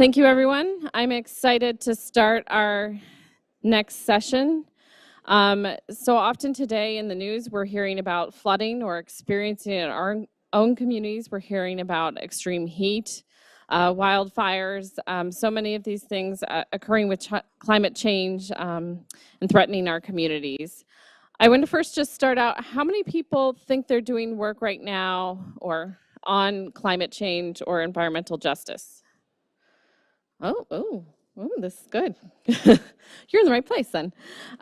Thank you, everyone. I'm excited to start our next session. So often today in the news, we're hearing about flooding or experiencing in our own communities. We're hearing about extreme heat, wildfires, so many of these things occurring with climate change and threatening our communities. I want to first just start out, how many people think they're doing work right now or on climate change or environmental justice? Oh, this is good. You're in the right place then.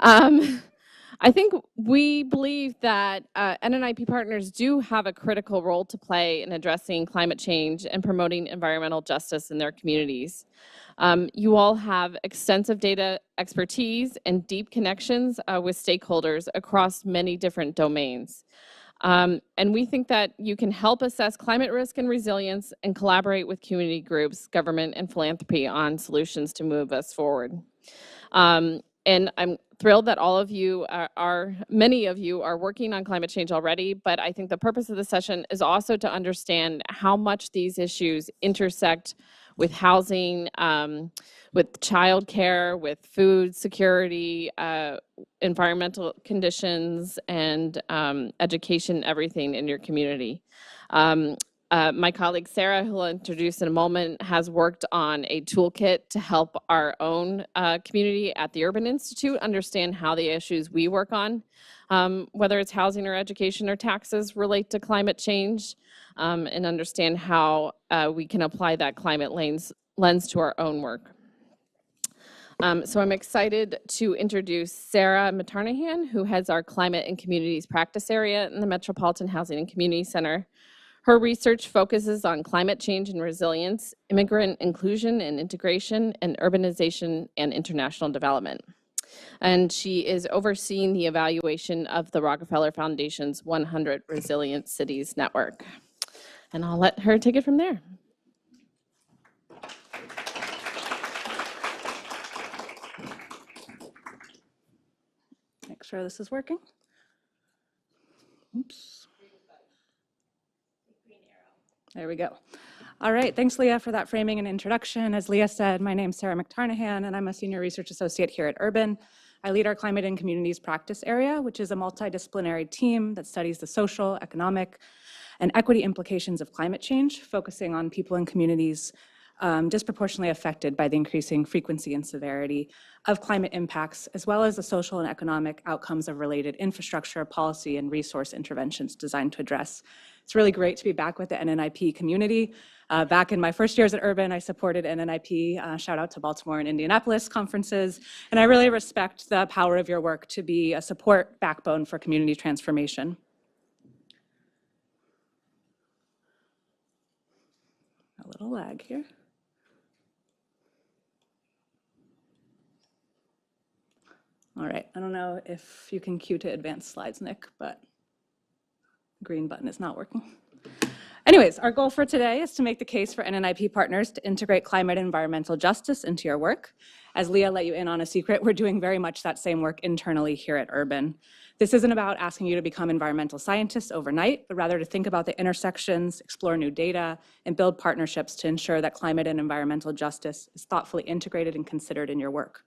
I think we believe that NNIP partners do have a critical role to play in addressing climate change and promoting environmental justice in their communities. You all have extensive data expertise and deep connections with stakeholders across many different domains. And we think that you can help assess climate risk and resilience and collaborate with community groups, government, and philanthropy on solutions to move us forward. And I'm thrilled that all of you many of you are working on climate change already, but I think the purpose of the session is also to understand how much these issues intersect with housing, with childcare, with food security, environmental conditions, and education, everything in your community. My colleague Sarah, who will introduce in a moment, has worked on a toolkit to help our own community at the Urban Institute understand how the issues we work on, whether it's housing or education or taxes, relate to climate change, and understand how we can apply that climate lens to our own work. So I'm excited to introduce Sarah Matarnahan, who heads our Climate and Communities Practice Area in the Metropolitan Housing and Community Center. Her research focuses on climate change and resilience, immigrant inclusion and integration, and urbanization and international development. And she is overseeing the evaluation of the Rockefeller Foundation's 100 Resilient Cities Network. And I'll let her take it from there. Make sure this is working. Oops. There we go. All right, thanks, Leah, for that framing and introduction. As Leah said, my name's Sarah McTarnahan, and I'm a senior research associate here at Urban. I lead our Climate and Communities Practice Area, which is a multidisciplinary team that studies the social, economic, and equity implications of climate change, focusing on people and communities disproportionately affected by the increasing frequency and severity of climate impacts, as well as the social and economic outcomes of related infrastructure, policy, and resource interventions designed to address. It's really great to be back with the NNIP community. Back in my first years at Urban, I supported NNIP, shout out to Baltimore and Indianapolis conferences, and I really respect the power of your work to be a support backbone for community transformation. A little lag here. All right, I don't know if you can cue to advance slides, Nick, but the green button is not working. Anyways, our goal for today is to make the case for NNIP partners to integrate climate and environmental justice into your work. As Leah let you in on a secret, we're doing very much that same work internally here at Urban. This isn't about asking you to become environmental scientists overnight, but rather to think about the intersections, explore new data, and build partnerships to ensure that climate and environmental justice is thoughtfully integrated and considered in your work.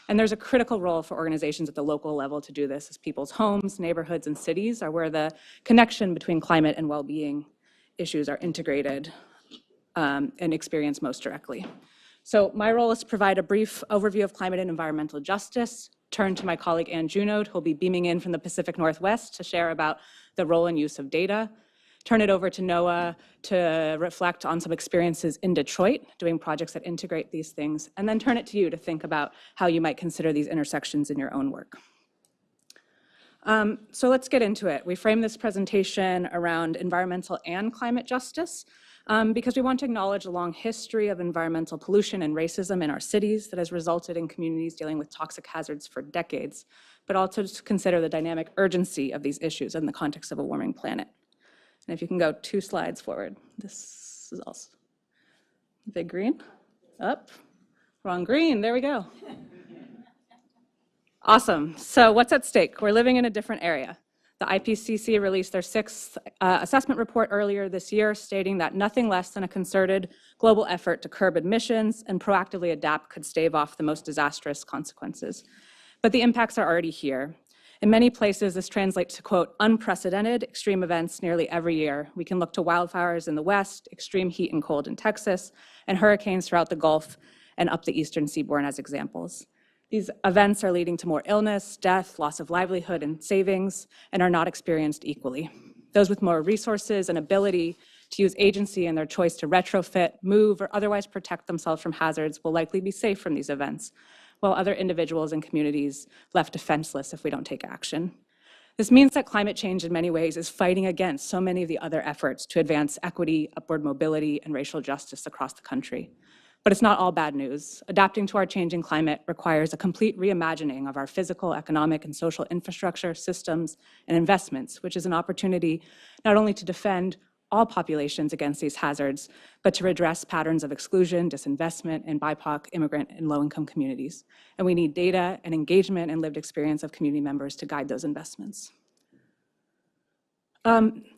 And there's a critical role for organizations at the local level to do this, as people's homes, neighborhoods, and cities are where the connection between climate and well-being issues are integrated and experienced most directly. So my role is to provide a brief overview of climate and environmental justice, turn to my colleague Ann Junod, who'll be beaming in from the Pacific Northwest to share about the role and use of data, turn it over to Noah to reflect on some experiences in Detroit, doing projects that integrate these things, and then turn it to you to think about how you might consider these intersections in your own work. So let's get into it. We frame this presentation around environmental and climate justice because we want to acknowledge a long history of environmental pollution and racism in our cities that has resulted in communities dealing with toxic hazards for decades, but also to consider the dynamic urgency of these issues in the context of a warming planet. And if you can go 2 slides forward, this is also big green, up, wrong green, there we go. Awesome, so what's at stake? We're living in a different area. The IPCC released their sixth assessment report earlier this year, stating that nothing less than a concerted global effort to curb emissions and proactively adapt could stave off the most disastrous consequences. But the impacts are already here. In many places, this translates to, quote, unprecedented extreme events nearly every year. We can look to wildfires in the West, extreme heat and cold in Texas, and hurricanes throughout the Gulf and up the eastern seaboard as examples. These events are leading to more illness, death, loss of livelihood, and savings, and are not experienced equally. Those with more resources and ability to use agency in their choice to retrofit, move, or otherwise protect themselves from hazards will likely be safe from these events, while other individuals and communities left defenseless if we don't take action. This means that climate change in many ways is fighting against so many of the other efforts to advance equity, upward mobility, and racial justice across the country. But it's not all bad news. Adapting to our changing climate requires a complete reimagining of our physical, economic, and social infrastructure, systems, and investments, which is an opportunity not only to defend all populations against these hazards, but to redress patterns of exclusion, disinvestment, in BIPOC, immigrant, and low-income communities. And we need data and engagement and lived experience of community members to guide those investments.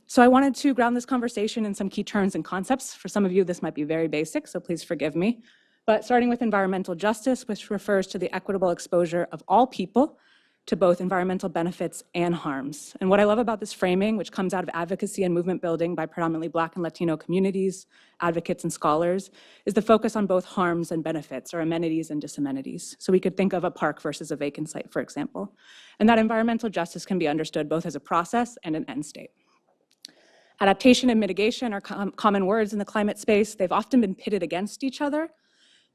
So I wanted to ground this conversation in some key terms and concepts. For some of you, this might be very basic, so please forgive me. But starting with environmental justice, which refers to the equitable exposure of all people to both environmental benefits and harms. And what I love about this framing, which comes out of advocacy and movement building by predominantly Black and Latino communities, advocates, and scholars, is the focus on both harms and benefits, or amenities and disamenities. So we could think of a park versus a vacant site, for example. And that environmental justice can be understood both as a process and an end state. Adaptation and mitigation are common words in the climate space. They've often been pitted against each other,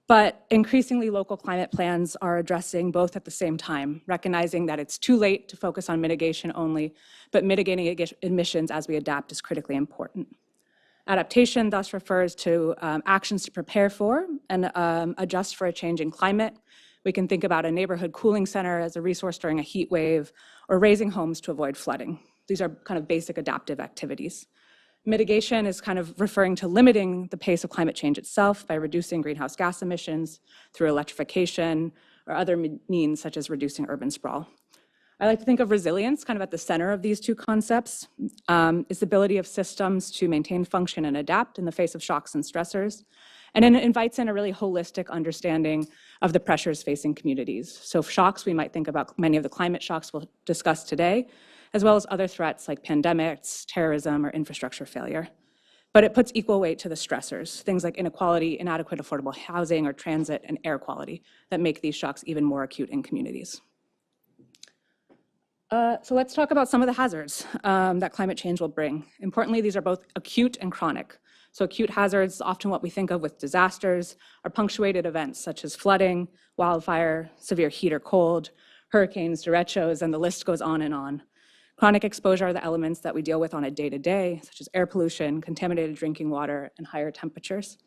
but increasingly local climate plans are addressing both at the same time, recognizing that it's too late to focus on mitigation only, but mitigating emissions as we adapt is critically important. Adaptation thus refers to actions to prepare for and adjust for a changing climate. We can think about a neighborhood cooling center as a resource during a heat wave, or raising homes to avoid flooding. These are kind of basic adaptive activities. Mitigation is kind of referring to limiting the pace of climate change itself by reducing greenhouse gas emissions through electrification or other means such as reducing urban sprawl. I like to think of resilience kind of at the center of these two concepts. Is the ability of systems to maintain function and adapt in the face of shocks and stressors. And it invites in a really holistic understanding of the pressures facing communities. So shocks, we might think about many of the climate shocks we'll discuss today, as well as other threats like pandemics, terrorism, or infrastructure failure. But it puts equal weight to the stressors, things like inequality, inadequate affordable housing, or transit and air quality that make these shocks even more acute in communities. So let's talk about some of the hazards that climate change will bring. Importantly, these are both acute and chronic. So acute hazards, often what we think of with disasters, are punctuated events such as flooding, wildfire, severe heat or cold, hurricanes, derechos, and the list goes on and on. Chronic exposure are the elements that we deal with on a day-to-day, such as air pollution, contaminated drinking water, and higher temperatures.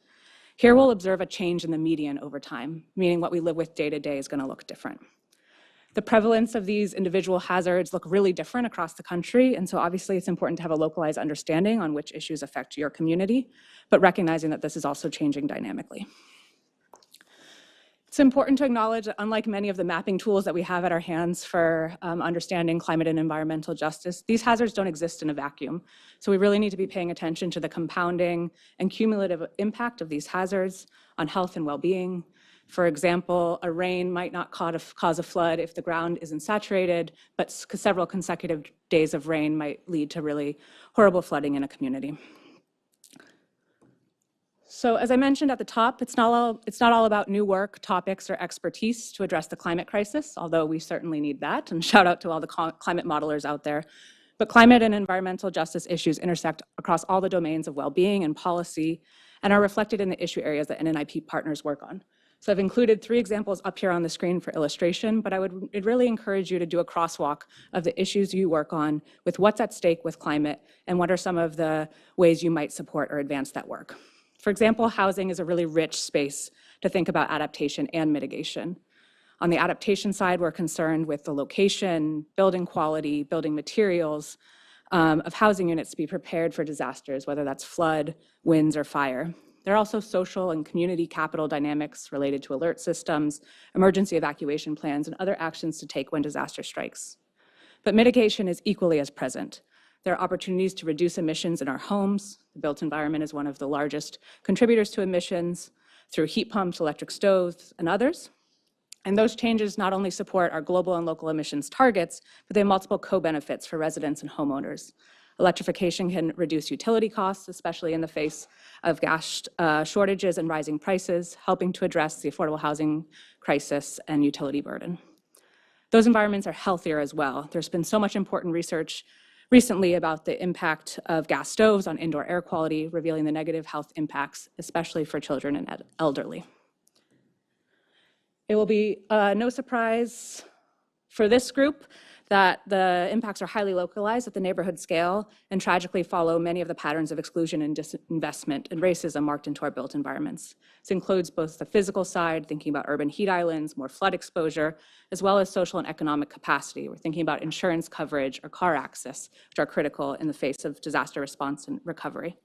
Here we'll observe a change in the median over time, meaning what we live with day-to-day is going to look different. The prevalence of these individual hazards look really different across the country, and so obviously it's important to have a localized understanding on which issues affect your community, but recognizing that this is also changing dynamically. It's important to acknowledge that unlike many of the mapping tools that we have at our hands for understanding climate and environmental justice, these hazards don't exist in a vacuum. So we really need to be paying attention to the compounding and cumulative impact of these hazards on health and well-being. For example, a rain might not cause a flood if the ground isn't saturated, but several consecutive days of rain might lead to really horrible flooding in a community. So as I mentioned at the top, it's not all about new work, topics, or expertise to address the climate crisis, although we certainly need that, and shout out to all the climate modelers out there. But climate and environmental justice issues intersect across all the domains of well-being and policy and are reflected in the issue areas that NNIP partners work on. So I've included 3 examples up here on the screen for illustration, but I'd really encourage you to do a crosswalk of the issues you work on with what's at stake with climate and what are some of the ways you might support or advance that work. For example, housing is a really rich space to think about adaptation and mitigation. On the adaptation side, we're concerned with the location, building quality, building materials of housing units to be prepared for disasters, whether that's flood, winds, or fire. There are also social and community capital dynamics related to alert systems, emergency evacuation plans, and other actions to take when disaster strikes. but mitigation is equally as present. There are opportunities to reduce emissions in our homes. The built environment is one of the largest contributors to emissions through heat pumps, electric stoves, and others. And those changes not only support our global and local emissions targets, but they have multiple co-benefits for residents and homeowners. Electrification can reduce utility costs, especially in the face of gas shortages and rising prices, helping to address the affordable housing crisis and utility burden. Those environments are healthier as well. There's been so much important research recently about the impact of gas stoves on indoor air quality, revealing the negative health impacts, especially for children and elderly. It will be no surprise for this group that the impacts are highly localized at the neighborhood scale and tragically follow many of the patterns of exclusion and disinvestment and racism marked into our built environments. This includes both the physical side, thinking about urban heat islands, more flood exposure, as well as social and economic capacity. We're thinking about insurance coverage or car access, which are critical in the face of disaster response and recovery.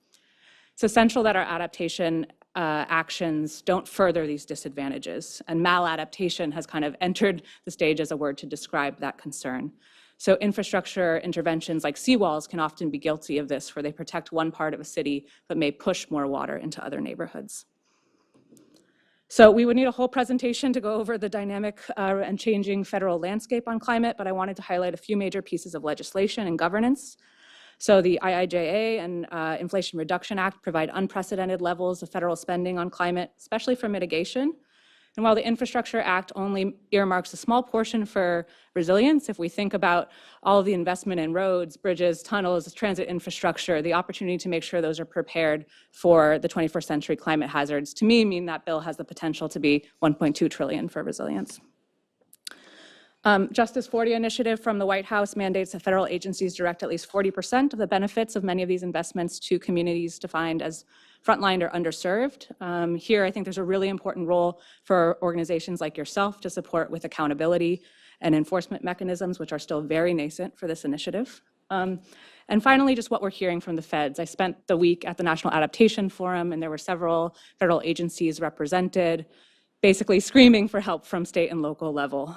It's essential that our adaptation actions don't further these disadvantages, and maladaptation has kind of entered the stage as a word to describe that concern. So infrastructure interventions like seawalls can often be guilty of this, where they protect one part of a city but may push more water into other neighborhoods. So we would need a whole presentation to go over the dynamic and changing federal landscape on climate, but I wanted to highlight a few major pieces of legislation and governance. So the IIJA and Inflation Reduction Act provide unprecedented levels of federal spending on climate, especially for mitigation. And while the Infrastructure Act only earmarks a small portion for resilience, if we think about all of the investment in roads, bridges, tunnels, transit infrastructure, the opportunity to make sure those are prepared for the 21st century climate hazards, to me, mean that bill has the potential to be $1.2 trillion for resilience. Justice 40 initiative from the White House mandates that federal agencies direct at least 40% of the benefits of many of these investments to communities defined as frontline or underserved. Here, I think there's a really important role for organizations like yourself to support with accountability and enforcement mechanisms, which are still very nascent for this initiative. And finally, just what we're hearing from the feds. I spent the week at the National Adaptation Forum, and there were several federal agencies represented, basically screaming for help from state and local level.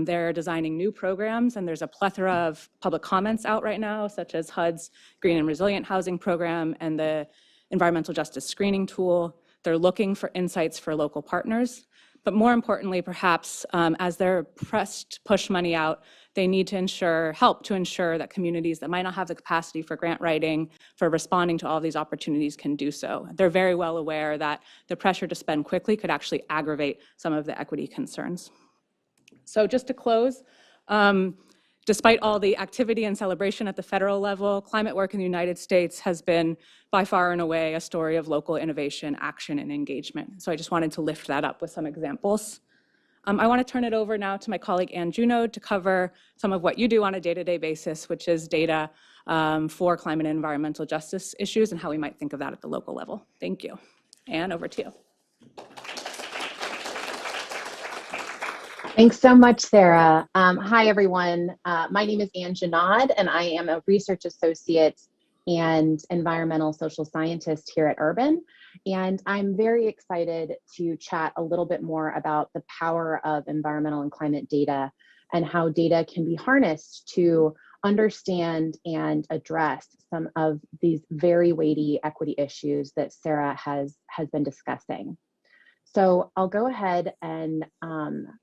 They're designing new programs, and there's a plethora of public comments out right now, such as HUD's Green and Resilient Housing Program and the Environmental Justice Screening Tool. They're looking for insights for local partners. But more importantly, perhaps, as they're pressed to push money out, they need to help to ensure that communities that might not have the capacity for grant writing, for responding to all these opportunities, can do so. They're very well aware that the pressure to spend quickly could actually aggravate some of the equity concerns. So just to close, despite all the activity and celebration at the federal level, climate work in the United States has been by far and away a story of local innovation, action, and engagement. So I just wanted to lift that up with some examples. I want to turn it over now to my colleague Ann Junod to cover some of what you do on a day-to-day basis, which is data for climate and environmental justice issues and how we might think of that at the local level. Thank you. Ann, over to you. Thanks so much, Sarah. Hi, everyone. My name is Ann Junod, and I am a research associate and environmental social scientist here at Urban. And I'm very excited to chat a little bit more about the power of environmental and climate data and how data can be harnessed to understand and address some of these very weighty equity issues that Sarah has been discussing. So I'll go ahead and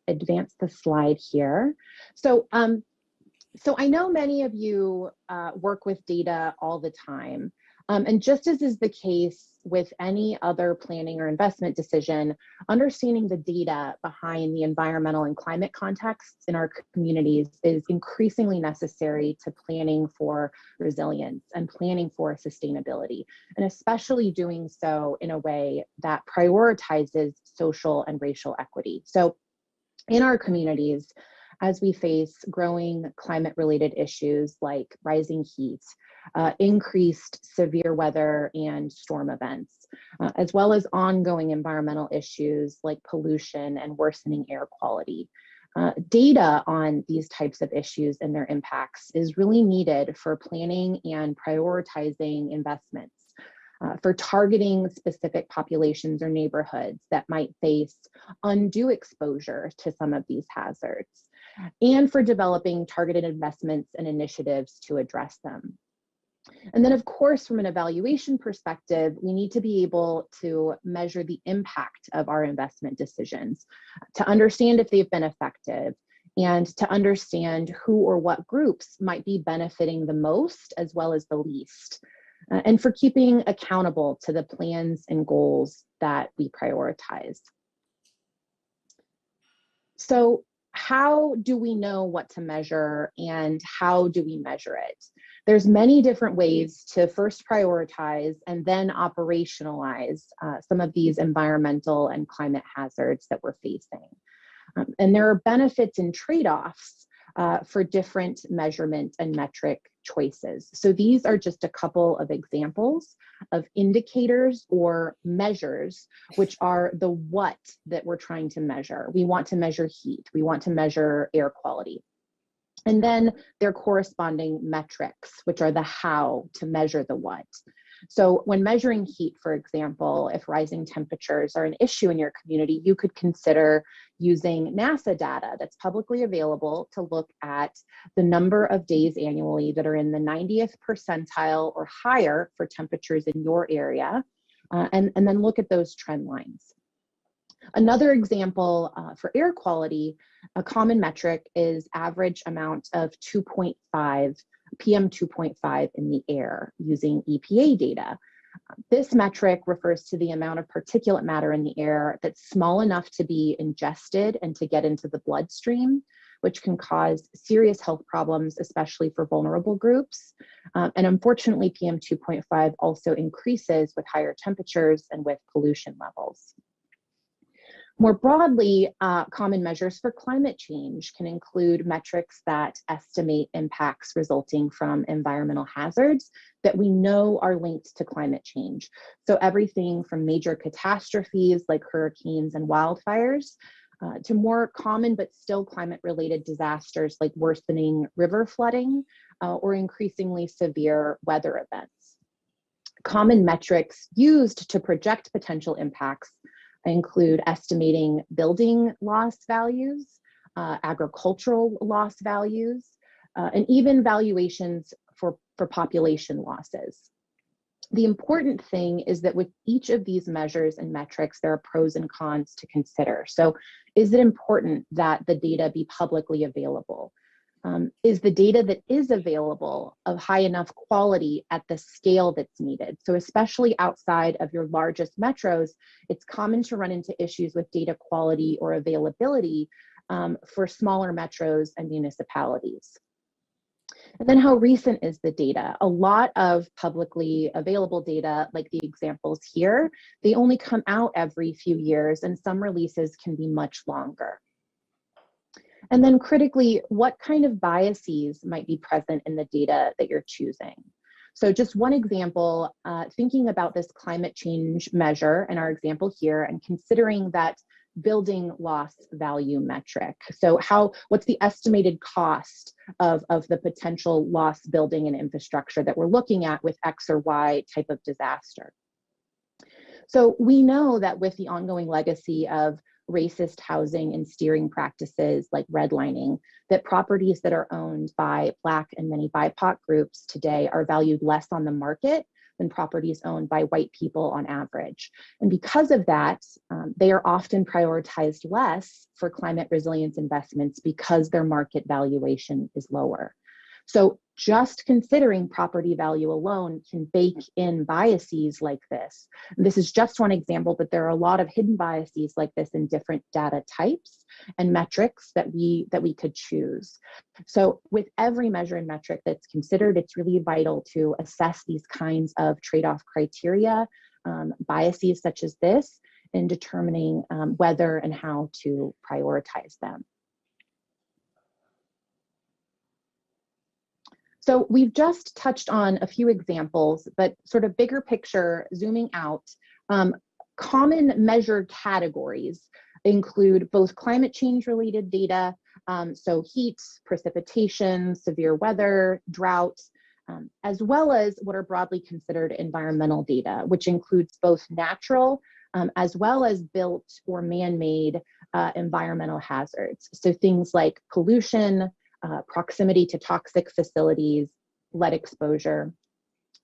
advance the slide here. So I know many of you work with data all the time. And just as is the case with any other planning or investment decision, understanding the data behind the environmental and climate contexts in our communities is increasingly necessary to planning for resilience and planning for sustainability, and especially doing so in a way that prioritizes social and racial equity. So in our communities, as we face growing climate-related issues like rising heat, increased severe weather and storm events, as well as ongoing environmental issues like pollution and worsening air quality. Data on these types of issues and their impacts is really needed for planning and prioritizing investments, for targeting specific populations or neighborhoods that might face undue exposure to some of these hazards, and for developing targeted investments and initiatives to address them. And then, of course, from an evaluation perspective, we need to be able to measure the impact of our investment decisions, to understand if they've been effective, and to understand who or what groups might be benefiting the most as well as the least, and for keeping accountable to the plans and goals that we prioritize. So how do we know what to measure, and how do we measure it? There's many different ways to first prioritize and then operationalize some of these environmental and climate hazards that we're facing. And there are benefits and trade-offs for different measurement and metric choices. So these are just a couple of examples of indicators or measures, which are the what that we're trying to measure. We want to measure heat. We want to measure air quality. And then their corresponding metrics, which are the how to measure the what. So when measuring heat, for example, if rising temperatures are an issue in your community, you could consider using NASA data that's publicly available to look at the number of days annually that are in the 90th percentile or higher for temperatures in your area, and then look at those trend lines. Another example for air quality, a common metric is average amount of 2.5 PM 2.5 in the air using EPA data. This metric refers to the amount of particulate matter in the air that's small enough to be ingested and to get into the bloodstream, which can cause serious health problems, especially for vulnerable groups. And unfortunately, PM 2.5 also increases with higher temperatures and with pollution levels. More broadly, common measures for climate change can include metrics that estimate impacts resulting from environmental hazards that we know are linked to climate change. So everything from major catastrophes like hurricanes and wildfires to more common but still climate-related disasters like worsening river flooding or increasingly severe weather events. Common metrics used to project potential impacts include estimating building loss values, agricultural loss values, and even valuations for population losses. The important thing is that with each of these measures and metrics, there are pros and cons to consider. So is it important that the data be publicly available? Is the data that is available of high enough quality at the scale that's needed? So especially outside of your largest metros, it's common to run into issues with data quality or availability for smaller metros and municipalities. And then how recent is the data? A lot of publicly available data, like the examples here, they only come out every few years, and some releases can be much longer. And then critically, what kind of biases might be present in the data that you're choosing? So just one example, thinking about this climate change measure in our example here and considering that building loss value metric. So what's the estimated cost of the potential lost building and infrastructure that we're looking at with X or Y type of disaster? So we know that with the ongoing legacy of racist housing and steering practices like redlining, that properties that are owned by Black and many BIPOC groups today are valued less on the market than properties owned by white people on average. And because of that, they are often prioritized less for climate resilience investments because their market valuation is lower. So just considering property value alone can bake in biases like this. And this is just one example, but there are a lot of hidden biases like this in different data types and metrics that we could choose. So with every measure and metric that's considered, it's really vital to assess these kinds of trade-off criteria, biases such as this, in determining whether and how to prioritize them. So we've just touched on a few examples, but sort of bigger picture, zooming out, common measured categories include both climate change related data, so heat, precipitation, severe weather, drought, as well as what are broadly considered environmental data, which includes both natural as well as built or man-made environmental hazards. So things like pollution, proximity to toxic facilities, lead exposure,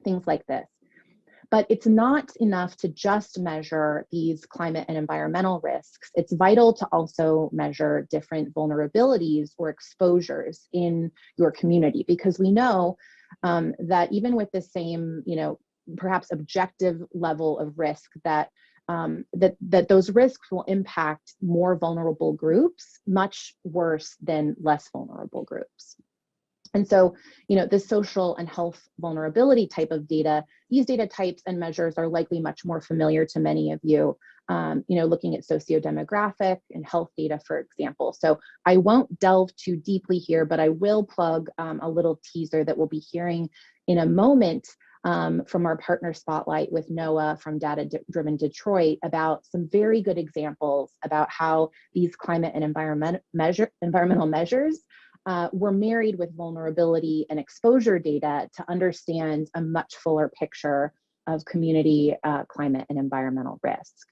things like this. But it's not enough to just measure these climate and environmental risks. It's vital to also measure different vulnerabilities or exposures in your community, because we know that even with the same, perhaps objective level of risk, that those risks will impact more vulnerable groups much worse than less vulnerable groups. And so, the social and health vulnerability type of data, these data types and measures are likely much more familiar to many of you, looking at sociodemographic and health data, for example. So I won't delve too deeply here, but I will plug a little teaser that we'll be hearing in a moment from our partner spotlight with Noah from Data Driven Detroit about some very good examples about how these climate and environmental measures were married with vulnerability and exposure data to understand a much fuller picture of community climate and environmental risk.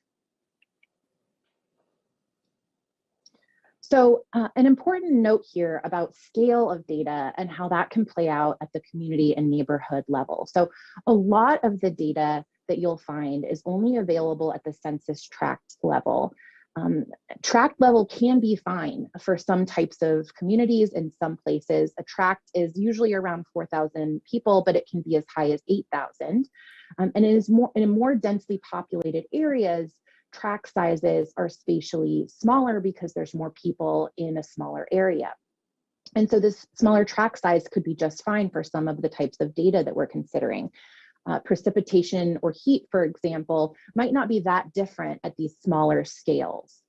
So an important note here about scale of data and how that can play out at the community and neighborhood level. So a lot of the data that you'll find is only available at the census tract level. Tract level can be fine for some types of communities in some places. A tract is usually around 4,000 people, but it can be as high as 8,000. And it is in more densely populated areas, tract sizes are spatially smaller because there's more people in a smaller area. And so this smaller tract size could be just fine for some of the types of data that we're considering. Precipitation or heat, for example, might not be that different at these smaller scales.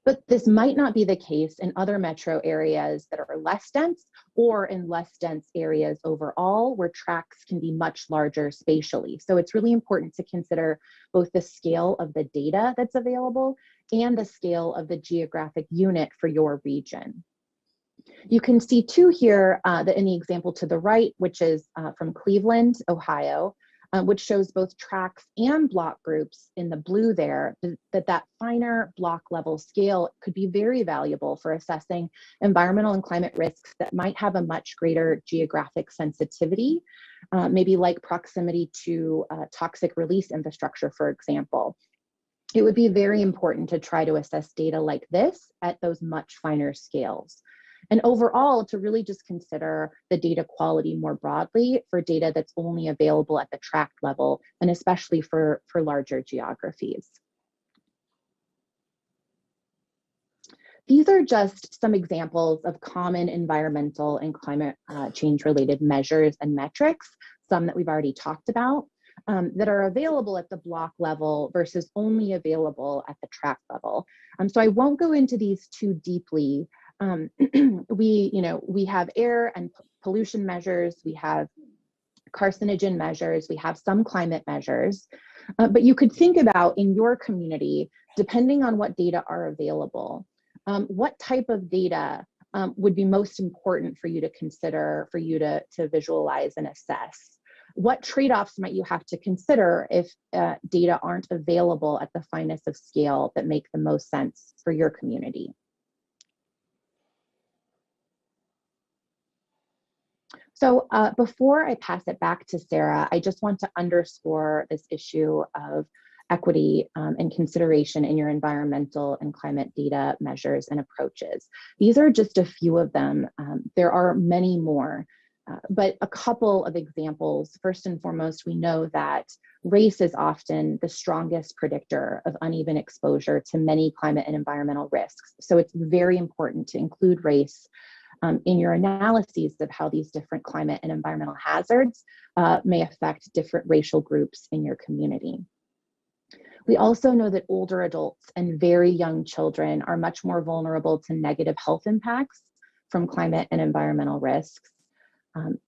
But this might not be the case in other metro areas that are less dense, or in less dense areas overall, where tracts can be much larger spatially. So it's really important to consider both the scale of the data that's available and the scale of the geographic unit for your region. You can see too here that in the example to the right, which is from Cleveland, Ohio, which shows both tracts and block groups in the blue there, that finer block level scale could be very valuable for assessing environmental and climate risks that might have a much greater geographic sensitivity, maybe like proximity to toxic release infrastructure, for example. It would be very important to try to assess data like this at those much finer scales. And overall, to really just consider the data quality more broadly for data that's only available at the tract level, and especially for larger geographies. These are just some examples of common environmental and climate change related measures and metrics, some that we've already talked about, that are available at the block level versus only available at the tract level. So I won't go into these too deeply. We have air and pollution measures, we have carcinogen measures, we have some climate measures, but you could think about in your community, depending on what data are available, what type of data would be most important for you to consider, for you to visualize and assess. What trade-offs might you have to consider if data aren't available at the finest of scale that make the most sense for your community? So before I pass it back to Sarah, I just want to underscore this issue of equity and consideration in your environmental and climate data measures and approaches. These are just a few of them. There are many more, but a couple of examples. First and foremost, we know that race is often the strongest predictor of uneven exposure to many climate and environmental risks. So it's very important to include race in your analyses of how these different climate and environmental hazards may affect different racial groups in your community. We also know that older adults and very young children are much more vulnerable to negative health impacts from climate and environmental risks,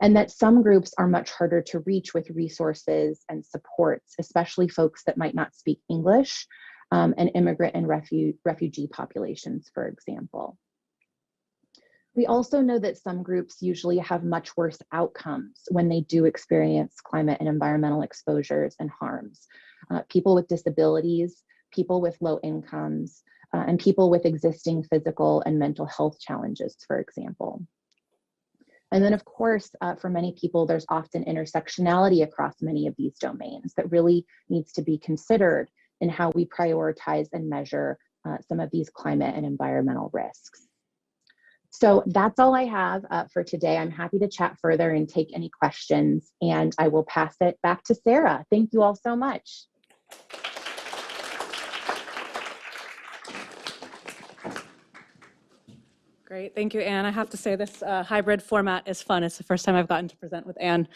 and that some groups are much harder to reach with resources and supports, especially folks that might not speak English, and immigrant and refugee populations, for example. We also know that some groups usually have much worse outcomes when they do experience climate and environmental exposures and harms. People with disabilities, people with low incomes, and people with existing physical and mental health challenges, for example. And then, of course, for many people, there's often intersectionality across many of these domains that really needs to be considered in how we prioritize and measure some of these climate and environmental risks. So that's all I have for today. I'm happy to chat further and take any questions, and I will pass it back to Sarah. Thank you all so much. Great, thank you, Anne. I have to say this hybrid format is fun. It's the first time I've gotten to present with Anne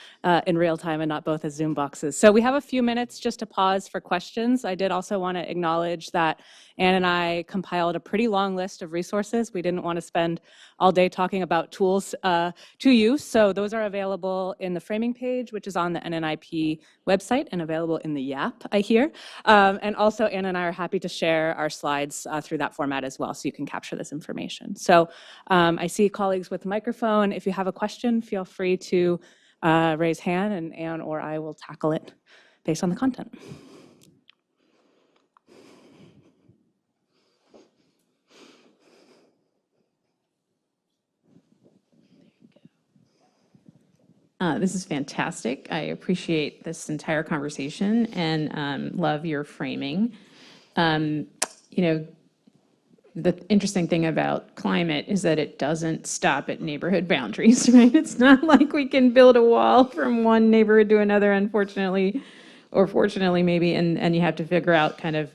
in real time and not both as Zoom boxes. So we have a few minutes just to pause for questions. I did also want to acknowledge that Anne and I compiled a pretty long list of resources. We didn't want to spend all day talking about tools to use. So those are available in the framing page, which is on the NNIP website and available in the YAP, I hear. And also Anne and I are happy to share our slides through that format as well, so you can capture this information. So I see colleagues with the microphone. If you have a question, feel free to raise hand, and Anne or I will tackle it based on the content. This is fantastic. I appreciate this entire conversation and love your framing. The interesting thing about climate is that it doesn't stop at neighborhood boundaries, right? It's not like we can build a wall from one neighborhood to another, unfortunately, or fortunately maybe, and you have to figure out kind of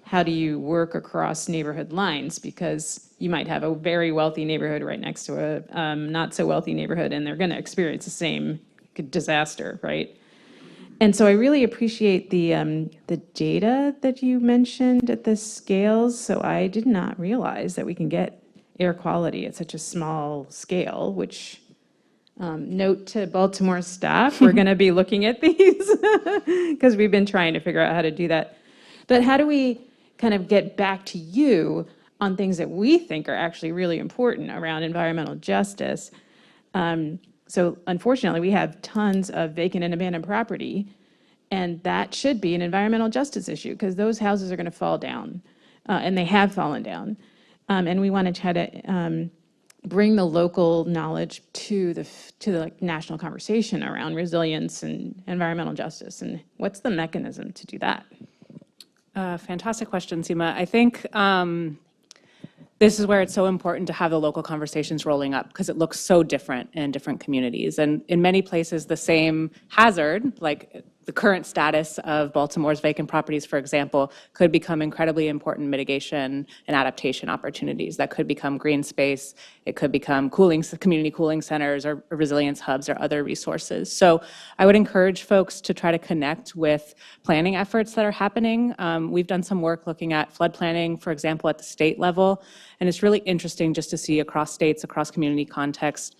how do you work across neighborhood lines, because you might have a very wealthy neighborhood right next to a not so wealthy neighborhood, and they're going to experience the same disaster, right? And so I really appreciate the data that you mentioned at the scales. So I did not realize that we can get air quality at such a small scale, which note to Baltimore staff, we're going to be looking at these because we've been trying to figure out how to do that. But how do we kind of get back to you on things that we think are actually really important around environmental justice? So unfortunately, we have tons of vacant and abandoned property, and that should be an environmental justice issue because those houses are going to fall down, and they have fallen down. And we want to try to bring the local knowledge to the national conversation around resilience and environmental justice. And what's the mechanism to do that? Fantastic question, Seema. I think this is where it's so important to have the local conversations rolling up because it looks so different in different communities. And in many places, the same hazard, like the current status of Baltimore's vacant properties, for example, could become incredibly important mitigation and adaptation opportunities. That could become green space. It could become community cooling centers or resilience hubs or other resources. So I would encourage folks to try to connect with planning efforts that are happening. We've done some work looking at flood planning, for example, at the state level. And it's really interesting just to see across states, across community context,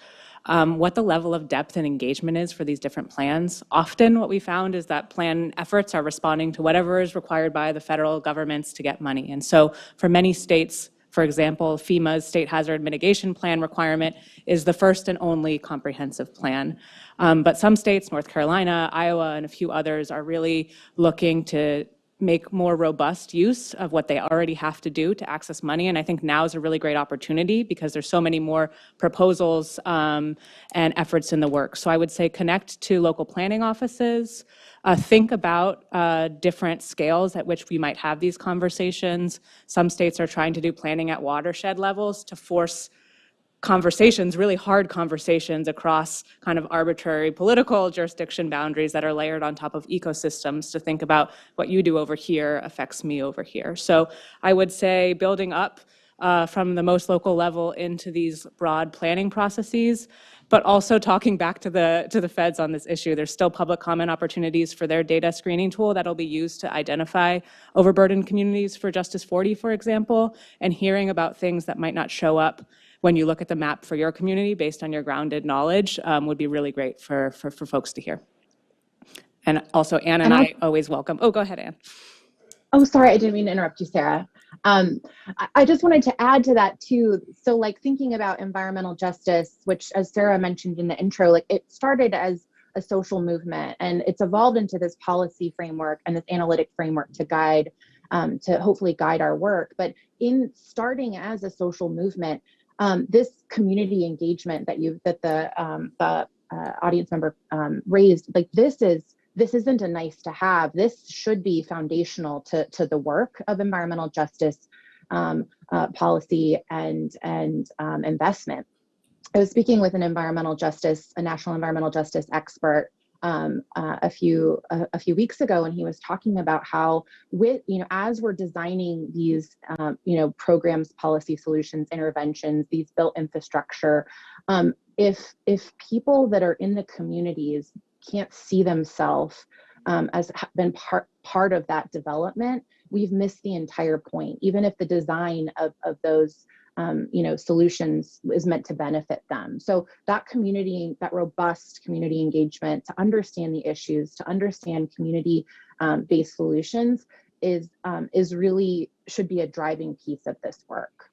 what the level of depth and engagement is for these different plans. Often what we found is that plan efforts are responding to whatever is required by the federal governments to get money. And so for many states, for example, FEMA's State Hazard Mitigation Plan requirement is the first and only comprehensive plan. But some states, North Carolina, Iowa, and a few others are really looking to make more robust use of what they already have to do to access money. And I think now is a really great opportunity because there's so many more proposals and efforts in the works. So I would say connect to local planning offices, think about different scales at which we might have these conversations. Some states are trying to do planning at watershed levels to force conversations, really hard conversations across kind of arbitrary political jurisdiction boundaries that are layered on top of ecosystems to think about what you do over here affects me over here. So I would say building up from the most local level into these broad planning processes, but also talking back to the feds on this issue. There's still public comment opportunities for their data screening tool that'll be used to identify overburdened communities for Justice 40, for example, and hearing about things that might not show up when you look at the map for your community based on your grounded knowledge would be really great for folks to hear. And also Anne and I always welcome. Oh, go ahead, Anne. Oh, sorry, I didn't mean to interrupt you, Sarah. I just wanted to add to that too. So like thinking about environmental justice, which as Sarah mentioned in the intro, like it started as a social movement and it's evolved into this policy framework and this analytic framework to guide to hopefully guide our work. But in starting as a social movement, this community engagement that the audience member raised, like this isn't a nice to have. This should be foundational to the work of environmental justice policy and investment. I was speaking with a national environmental justice expert a few weeks ago, and he was talking about how, as we're designing these programs, policy solutions, interventions, these built infrastructure, if people that are in the communities can't see themselves as been part of that development, we've missed the entire point. Even if the design of those solutions is meant to benefit them. So that robust community engagement, to understand the issues, to understand community-based solutions is really should be a driving piece of this work.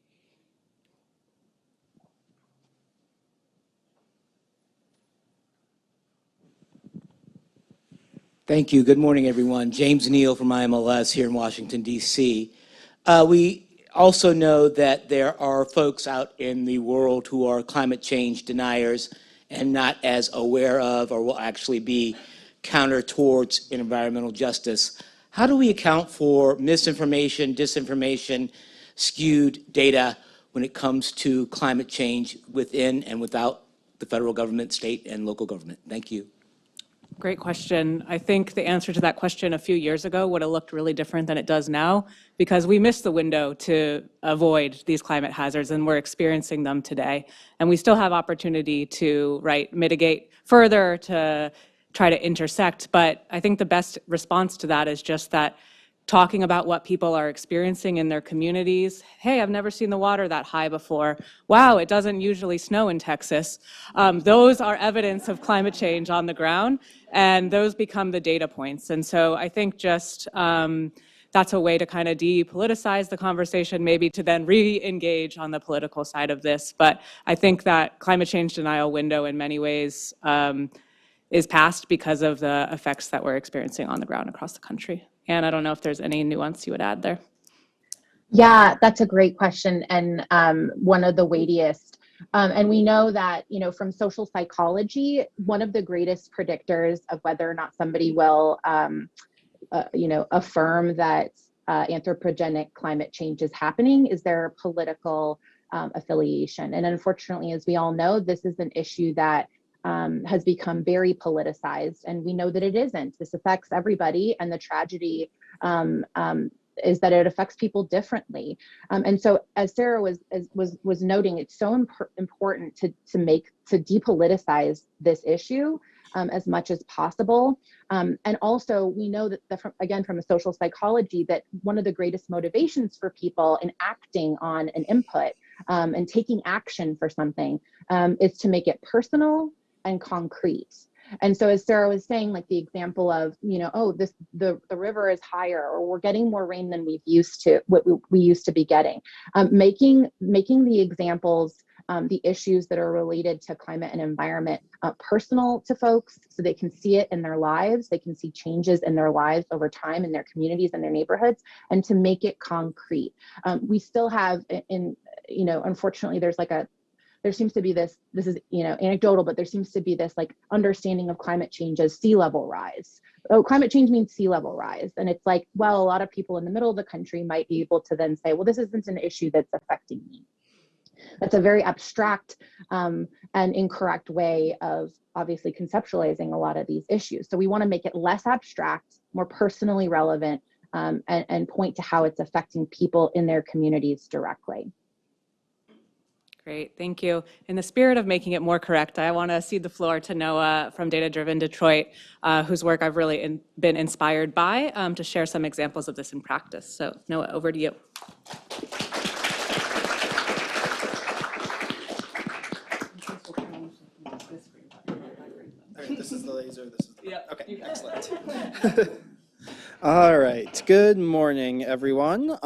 Thank you. Good morning, everyone. James Neal from IMLS here in Washington, D.C. We also know that there are folks out in the world who are climate change deniers and not as aware of or will actually be counter towards environmental justice. How do we account for misinformation, disinformation, skewed data when it comes to climate change within and without the federal government, state, and local government? Thank you. Great question. I think the answer to that question a few years ago would have looked really different than it does now, because we missed the window to avoid these climate hazards, and we're experiencing them today. And we still have opportunity to mitigate further, to try to intersect. But I think the best response to that is just that talking about what people are experiencing in their communities. Hey, I've never seen the water that high before. Wow, it doesn't usually snow in Texas. Those are evidence of climate change on the ground, and those become the data points. And so I think just that's a way to kind of depoliticize the conversation, maybe to then re-engage on the political side of this. But I think that climate change denial window in many ways is past because of the effects that we're experiencing on the ground across the country. And I don't know if there's any nuance you would add there. Yeah, that's a great question, and one of the weightiest. And we know that, from social psychology, one of the greatest predictors of whether or not somebody will, affirm that anthropogenic climate change is happening is their political affiliation. And unfortunately, as we all know, this is an issue that has become very politicized, and we know that it isn't. This affects everybody, and the tragedy is that it affects people differently. And so, as Sarah was noting, it's so important to depoliticize this issue as much as possible. And also, we know that from a social psychology, that one of the greatest motivations for people in acting on an input and taking action for something is to make it personal and concrete. And so, as Sarah was saying, like the example of, the river is higher, or we're getting more rain than we used to be getting. Making the examples, the issues that are related to climate and environment personal to folks, so they can see it in their lives, they can see changes in their lives over time in their communities and their neighborhoods, and to make it concrete. We still have, unfortunately, there seems to be this is, anecdotal, but there seems to be this understanding of climate change as sea level rise. Oh, climate change means sea level rise. And it's like, well, a lot of people in the middle of the country might be able to then say, well, this isn't an issue that's affecting me. That's a very abstract and incorrect way of obviously conceptualizing a lot of these issues. So we want to make it less abstract, more personally relevant, and point to how it's affecting people in their communities directly. Great, thank you. In the spirit of making it more correct, I want to cede the floor to Noah from Data Driven Detroit, whose work I've really been inspired by, to share some examples of this in practice. So Noah, over to you. This is the laser. This is the okay. Yeah. Excellent. All right. Good morning, everyone.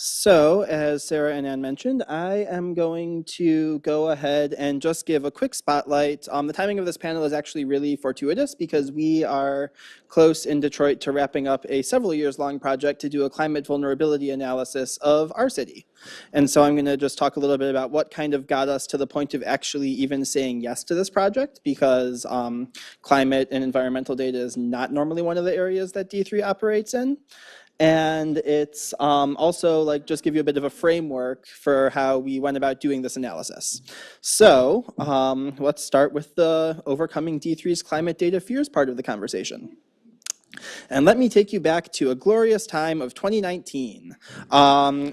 So, as Sarah and Ann mentioned, I am going to go ahead and just give a quick spotlight. The timing of this panel is actually really fortuitous because we are close in Detroit to wrapping up a several years long project to do a climate vulnerability analysis of our city. And so I'm going to just talk a little bit about what kind of got us to the point of actually even saying yes to this project, because climate and environmental data is not normally one of the areas that D3 operates in. And it's also like just give you a bit of a framework for how we went about doing this analysis. So let's start with the overcoming D3's climate data fears part of the conversation. And let me take you back to a glorious time of 2019,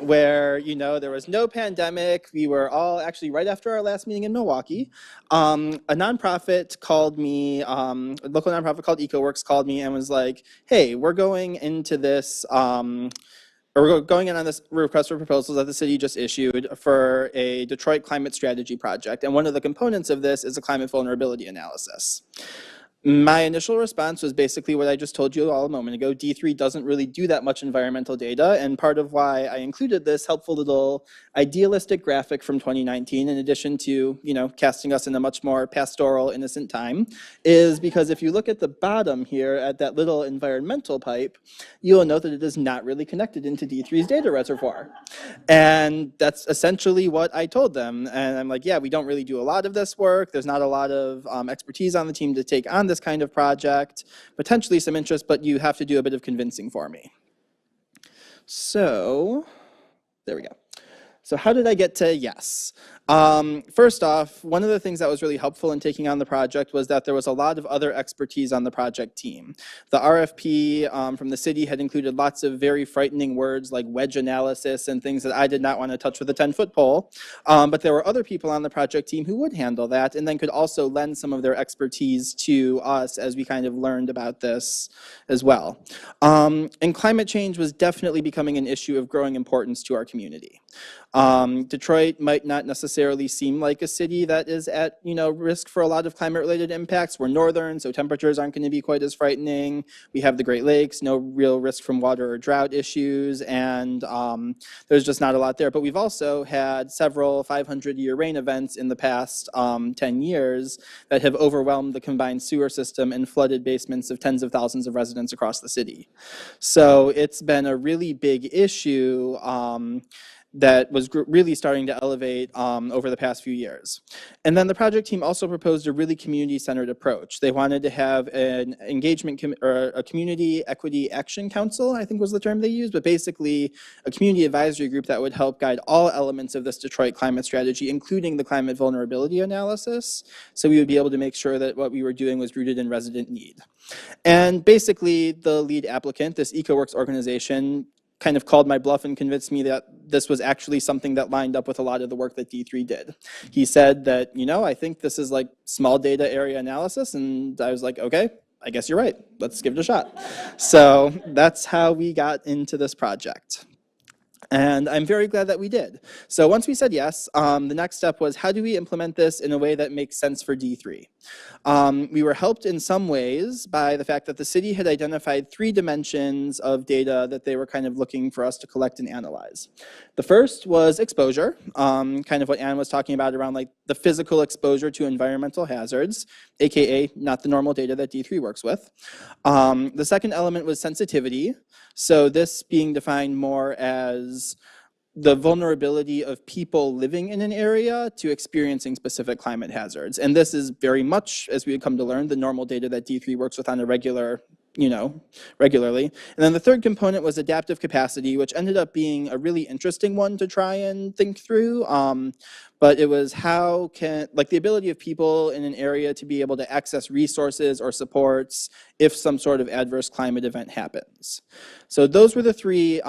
where, you know, there was no pandemic. We were all actually right after our last meeting in Milwaukee. A nonprofit called me, a local nonprofit called EcoWorks called me and was like, hey, we're going into this, or we're going in on this request for proposals that the city just issued for a Detroit climate strategy project. And one of the components of this is a climate vulnerability analysis. My initial response was basically what I just told you all a moment ago. D3 doesn't really do that much environmental data, and part of why I included this helpful little idealistic graphic from 2019, in addition to, you know, casting us in a much more pastoral, innocent time, is because if you look at the bottom here at that little environmental pipe, you'll note that it is not really connected into D3's data reservoir. And that's essentially what I told them. And I'm like, yeah, we don't really do a lot of this work. There's not a lot of expertise on the team to take on this kind of project, potentially some interest, but you have to do a bit of convincing for me. So there we go. So how did I get to yes? First off, one of the things that was really helpful in taking on the project was that there was a lot of other expertise on the project team. The RFP from the city had included lots of very frightening words like wedge analysis and things that I did not want to touch with a 10-foot pole. But there were other people on the project team who would handle that and then could also lend some of their expertise to us as we kind of learned about this as well. And climate change was definitely becoming an issue of growing importance to our community. Detroit might not necessarily seem like a city that is at, you know, risk for a lot of climate-related impacts. We're northern, so temperatures aren't going to be quite as frightening. We have the Great Lakes, no real risk from water or drought issues, and there's just not a lot there. But we've also had several 500-year rain events in the past 10 years that have overwhelmed the combined sewer system and flooded basements of tens of thousands of residents across the city. So it's been a really big issue that was really starting to elevate over the past few years. And then the project team also proposed a really community-centered approach. They wanted to have an engagement or a community equity action council, I think was the term they used, but basically a community advisory group that would help guide all elements of this Detroit climate strategy, including the climate vulnerability analysis. So we would be able to make sure that what we were doing was rooted in resident need. And basically the lead applicant, this EcoWorks organization, kind of called my bluff and convinced me that this was actually something that lined up with a lot of the work that D3 did. He said that, you know, I think this is like small data area analysis, and I was like, okay, I guess you're right. Let's give it a shot. So that's how we got into this project. And I'm very glad that we did. So once we said yes, the next step was how do we implement this in a way that makes sense for D3? We were helped in some ways by the fact that the city had identified 3 dimensions of data that they were kind of looking for us to collect and analyze. The first was exposure, kind of what Anne was talking about around like the physical exposure to environmental hazards, AKA not the normal data that D3 works with. The second element was sensitivity. So this being defined more as the vulnerability of people living in an area to experiencing specific climate hazards. And this is very much, as we had come to learn, the normal data that D3 works with on a regularly. And then the third component was adaptive capacity, which ended up being a really interesting one to try and think through. But it was how can, like the ability of people in an area to be able to access resources or supports if some sort of adverse climate event happens. So those were the 3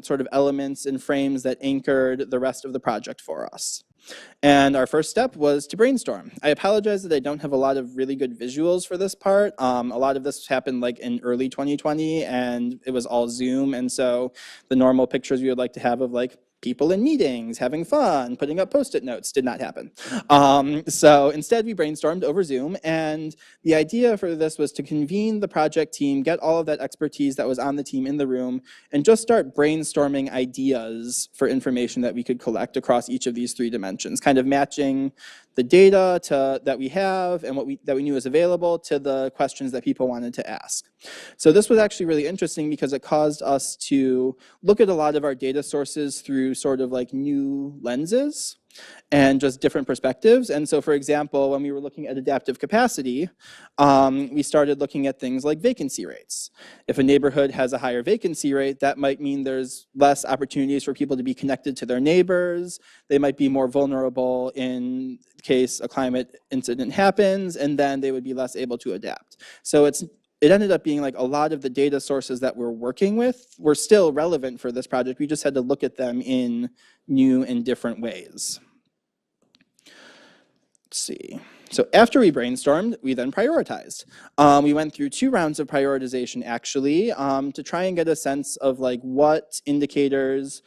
sort of elements and frames that anchored the rest of the project for us. And our first step was to brainstorm. I apologize that I don't have a lot of really good visuals for this part. A lot of this happened like in early 2020 and it was all Zoom. And so the normal pictures we would like to have of like people in meetings, having fun, putting up Post-it notes. Did not happen. So instead, we brainstormed over Zoom, and the idea for this was to convene the project team, get all of that expertise that was on the team in the room, and just start brainstorming ideas for information that we could collect across each of these 3 dimensions, kind of matching the data that we have and that we knew was available to the questions that people wanted to ask. So this was actually really interesting because it caused us to look at a lot of our data sources through sort of like new lenses and just different perspectives. And so, for example, when we were looking at adaptive capacity, we started looking at things like vacancy rates. If a neighborhood has a higher vacancy rate, that might mean there's less opportunities for people to be connected to their neighbors. They might be more vulnerable in case a climate incident happens, and then they would be less able to adapt. So it ended up being like a lot of the data sources that we're working with were still relevant for this project. We just had to look at them in new and different ways. Let's see. So after we brainstormed, we then prioritized. We went through 2 rounds of prioritization actually to try and get a sense of like what indicators.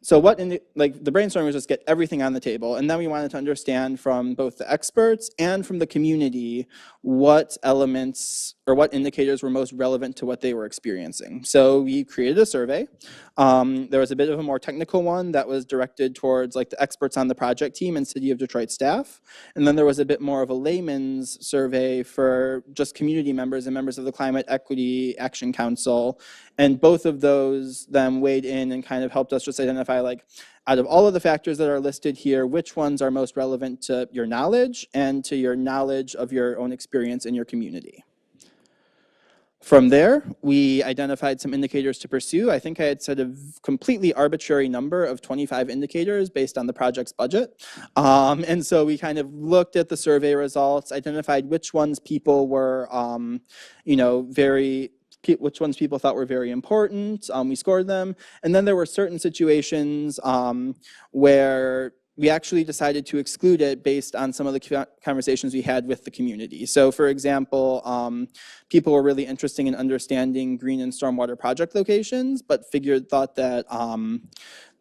So the brainstorming was just get everything on the table, and then we wanted to understand from both the experts and from the community what elements or what indicators were most relevant to what they were experiencing. So we created a survey. There was a bit of a more technical one that was directed towards like the experts on the project team and City of Detroit staff. And then there was a bit more of a layman's survey for just community members and members of the Climate Equity Action Council. And both of those then weighed in and kind of helped us just identify like, out of all of the factors that are listed here, which ones are most relevant to your knowledge and to your knowledge of your own experience in your community. From there, we identified some indicators to pursue. I think I had set a completely arbitrary number of 25 indicators based on the project's budget. And so we kind of looked at the survey results, identified which ones people were, which ones people thought were very important. We scored them. And then there were certain situations where we actually decided to exclude it based on some of the conversations we had with the community. So for example, people were really interested in understanding green and stormwater project locations, but thought that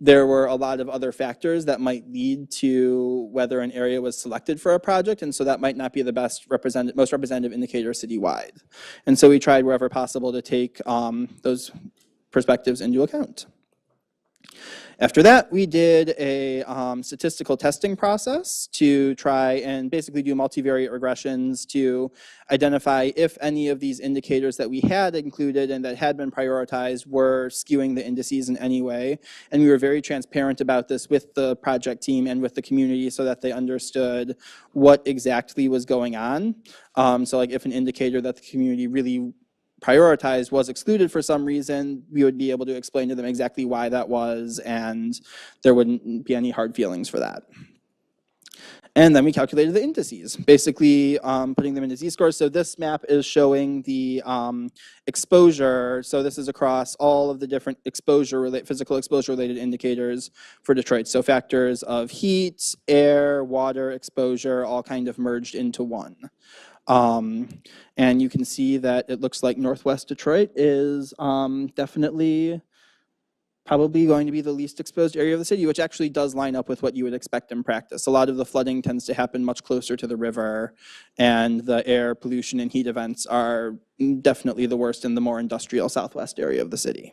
there were a lot of other factors that might lead to whether an area was selected for a project, and so that might not be the most representative indicator citywide. And so we tried wherever possible to take those perspectives into account. After that, we did a statistical testing process to try and basically do multivariate regressions to identify if any of these indicators that we had included and that had been prioritized were skewing the indices in any way. And we were very transparent about this with the project team and with the community so that they understood what exactly was going on. So like if an indicator that the community really prioritized was excluded for some reason, we would be able to explain to them exactly why that was, and there wouldn't be any hard feelings for that. And then we calculated the indices, basically putting them into z-scores. So this map is showing the exposure. So this is across all of the different physical exposure related indicators for Detroit. So factors of heat, air, water exposure, all kind of merged into one. And you can see that it looks like Northwest Detroit is definitely probably going to be the least exposed area of the city, which actually does line up with what you would expect in practice. A lot of the flooding tends to happen much closer to the river, and the air pollution and heat events are definitely the worst in the more industrial southwest area of the city.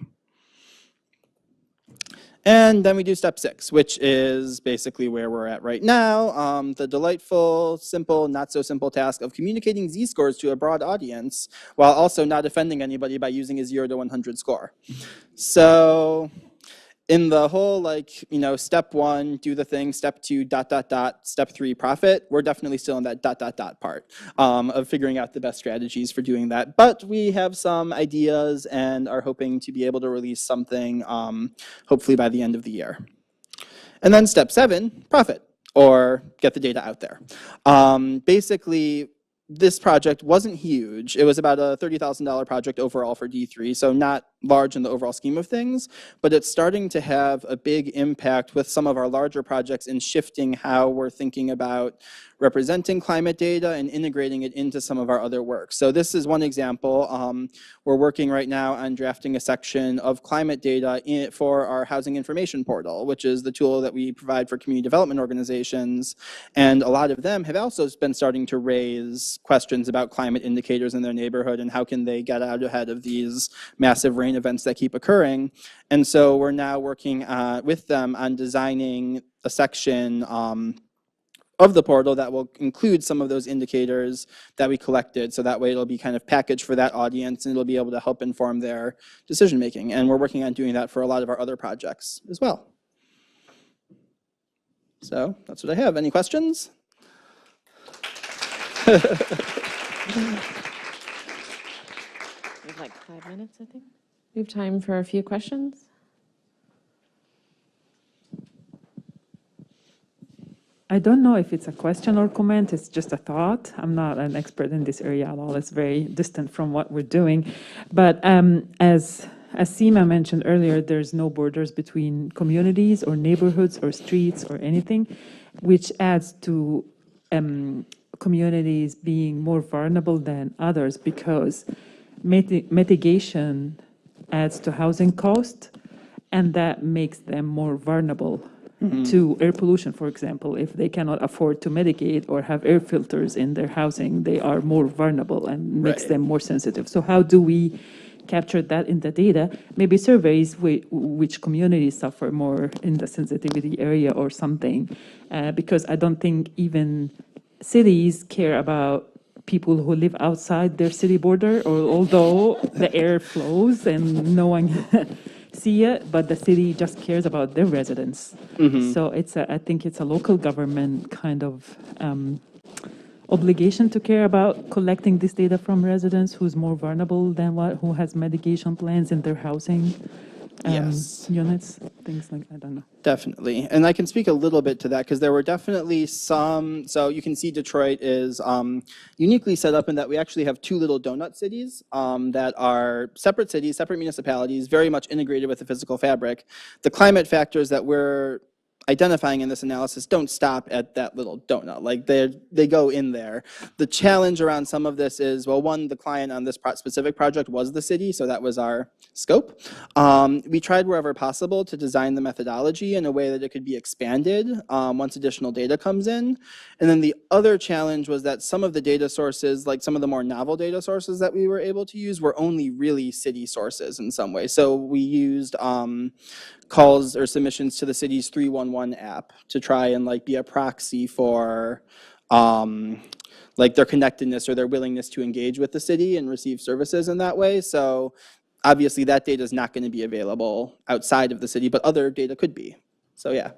And then we do step 6, which is basically where we're at right now. The delightful, simple, not so simple task of communicating z-scores to a broad audience while also not offending anybody by using a 0 to 100 score. So in the whole step 1, do the thing, step 2, ... step 3, profit, we're definitely still in that ... part of figuring out the best strategies for doing that. But we have some ideas and are hoping to be able to release something hopefully by the end of the year. And then step 7, profit, or get the data out there. Basically, this project wasn't huge. It was about a $30,000 project overall for D3, so not large in the overall scheme of things, but it's starting to have a big impact with some of our larger projects in shifting how we're thinking about representing climate data and integrating it into some of our other work. So this is one example. We're working right now on drafting a section of climate data for our housing information portal, which is the tool that we provide for community development organizations. And a lot of them have also been starting to raise questions about climate indicators in their neighborhood and how can they get out ahead of these massive rain events that keep occurring. And so we're now working with them on designing a section of the portal that will include some of those indicators that we collected. So that way it'll be kind of packaged for that audience and it'll be able to help inform their decision making. And we're working on doing that for a lot of our other projects as well. So that's what I have. Any questions? We have like 5 minutes, I think. We have time for a few questions. I don't know if it's a question or comment, it's just a thought. I'm not an expert in this area at all. It's very distant from what we're doing. But as Seema mentioned earlier, there's no borders between communities or neighborhoods or streets or anything, which adds to communities being more vulnerable than others because mitigation adds to housing cost, and that makes them more vulnerable to air pollution, for example. If they cannot afford to mitigate or have air filters in their housing, they are more vulnerable and makes them more sensitive. So how do we capture that in the data? Maybe surveys which communities suffer more in the sensitivity area or something, because I don't think even cities care about people who live outside their city border, or although the air flows and no one see it, but the city just cares about their residents. So I think it's a local government kind of obligation to care about collecting this data from residents who's more vulnerable than who has mitigation plans in their housing units, things like, I don't know. Definitely. And I can speak a little bit to that because there were definitely some, so you can see Detroit is uniquely set up in that we actually have two little donut cities that are separate cities, separate municipalities, very much integrated with the physical fabric. The climate factors that we're identifying in this analysis don't stop at that little donut. Like they go in there. The challenge around some of this is, well, one, the client on this specific project was the city, so that was our scope. We tried wherever possible to design the methodology in a way that it could be expanded once additional data comes in. And then the other challenge was that some of the data sources, like some of the more novel data sources that we were able to use, were only really city sources in some way. So we used calls or submissions to the city's 311 app to try and like be a proxy for like their connectedness or their willingness to engage with the city and receive services in that way. So obviously that data is not going to be available outside of the city, but other data could be. So yeah.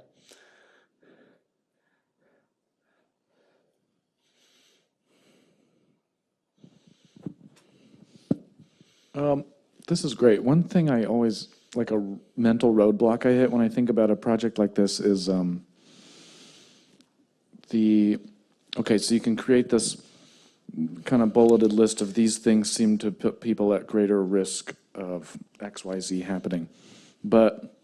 This is great. One thing I always, like a mental roadblock I hit when I think about a project like this is okay, so you can create this kind of bulleted list of these things seem to put people at greater risk of XYZ happening. But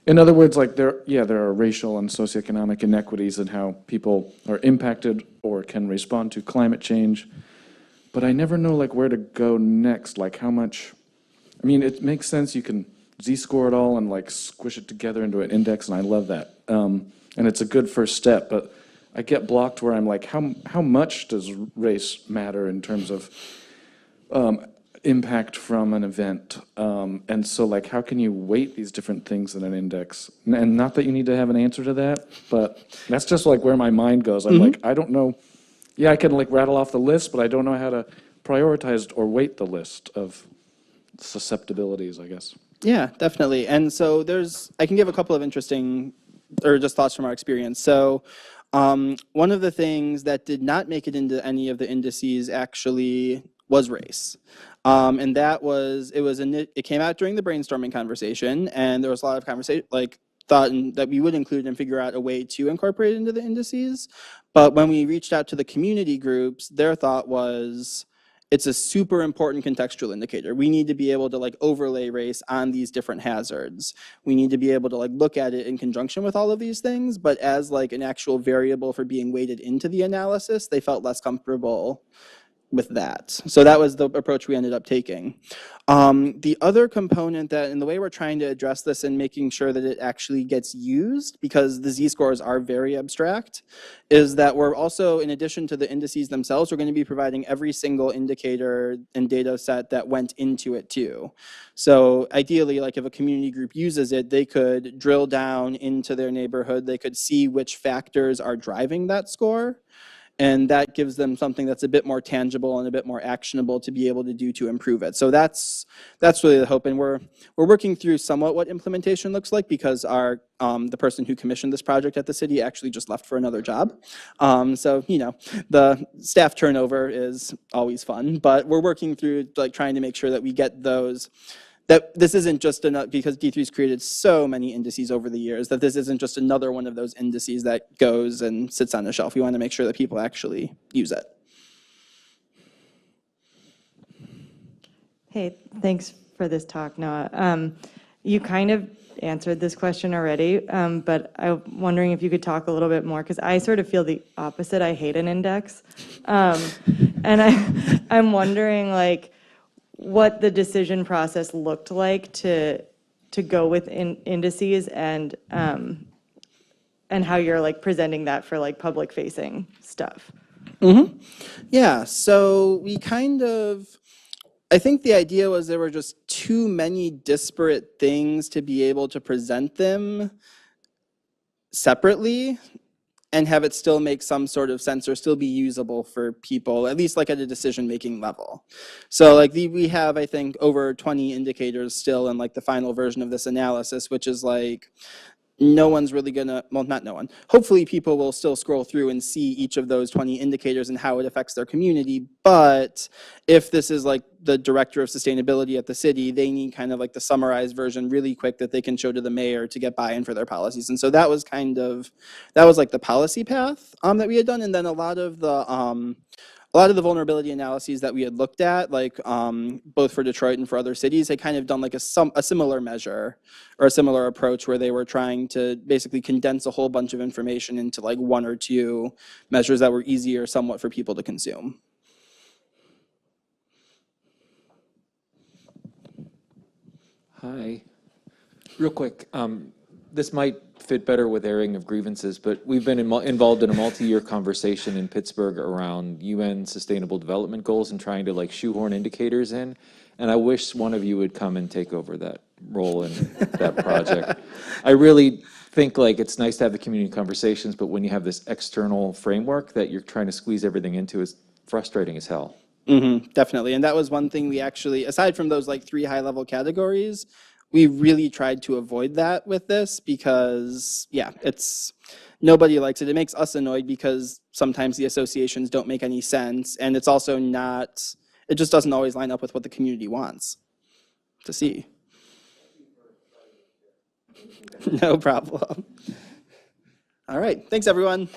in other words, like there are racial and socioeconomic inequities in how people are impacted or can respond to climate change. But I never know like where to go next, like how much, I mean, it makes sense you can Z-score it all and like squish it together into an index, and I love that. And it's a good first step, but I get blocked where I'm like, how much does race matter in terms of impact from an event? And so like, how can you weight these different things in an index? And not that you need to have an answer to that, but that's just like where my mind goes. I'm like, I don't know. Yeah, I can like rattle off the list, but I don't know how to prioritize or weight the list of susceptibilities, I guess. Yeah, definitely. And so I can give a couple of interesting or just thoughts from our experience. So one of the things that did not make it into any of the indices actually was race. And that was, it came out during the brainstorming conversation, and there was a lot of conversation, like thought that we would include and figure out a way to incorporate it into the indices. But when we reached out to the community groups, their thought was, it's a super important contextual indicator. We need to be able to like overlay race on these different hazards. We need to be able to like look at it in conjunction with all of these things, but as like an actual variable for being weighted into the analysis, they felt less comfortable with that. So that was the approach we ended up taking. The other component that, and the way we're trying to address this and making sure that it actually gets used, because the z-scores are very abstract, is that we're also, in addition to the indices themselves, we're going to be providing every single indicator and data set that went into it too. So ideally, like if a community group uses it, they could drill down into their neighborhood, they could see which factors are driving that score. And that gives them something that's a bit more tangible and a bit more actionable to be able to do to improve it. So that's really the hope. And we're working through somewhat what implementation looks like, because our the person who commissioned this project at the city actually just left for another job. So, you know, the staff turnover is always fun, but we're working through like trying to make sure that we get those, that this isn't just enough, because D3's created so many indices over the years, that this isn't just another one of those indices that goes and sits on the shelf. We want to make sure that people actually use it. Hey, thanks for this talk, Noah. You kind of answered this question already, but I'm wondering if you could talk a little bit more, because I sort of feel the opposite. I hate an index. And I'm wondering, like, what the decision process looked like to go with indices, and how you're like presenting that for like public facing stuff. Mm-hmm. Yeah, so we kind of, I think the idea was there were just too many disparate things to be able to present them separately and have it still make some sort of sense or still be usable for people, at least like at a decision-making level. So like we have, I think, over 20 indicators still in like the final version of this analysis, which is like, no one's really gonna, well, not no one, hopefully people will still scroll through and see each of those 20 indicators and how it affects their community. But if this is like the director of sustainability at the city, they need kind of like the summarized version really quick that they can show to the mayor to get buy-in for their policies. And so that was kind of, that was like the policy path that we had done. And then a lot of the vulnerability analyses that we had looked at, like both for Detroit and for other cities, they kind of done like a similar measure or a similar approach where they were trying to basically condense a whole bunch of information into like one or two measures that were easier somewhat for people to consume. Hi. Real quick, this might fit better with airing of grievances, but we've been involved in a multi-year conversation in Pittsburgh around UN Sustainable Development Goals and trying to like shoehorn indicators in. And I wish one of you would come and take over that role in that project. I really think like it's nice to have the community conversations, but when you have this external framework that you're trying to squeeze everything into, is frustrating as hell. Mm-hmm, definitely. And that was one thing we actually, aside from those like 3 high-level categories, we really tried to avoid that with this because, yeah, it's, nobody likes it. It makes us annoyed because sometimes the associations don't make any sense. And it's also not, it just doesn't always line up with what the community wants to see. No problem. All right. Thanks, everyone.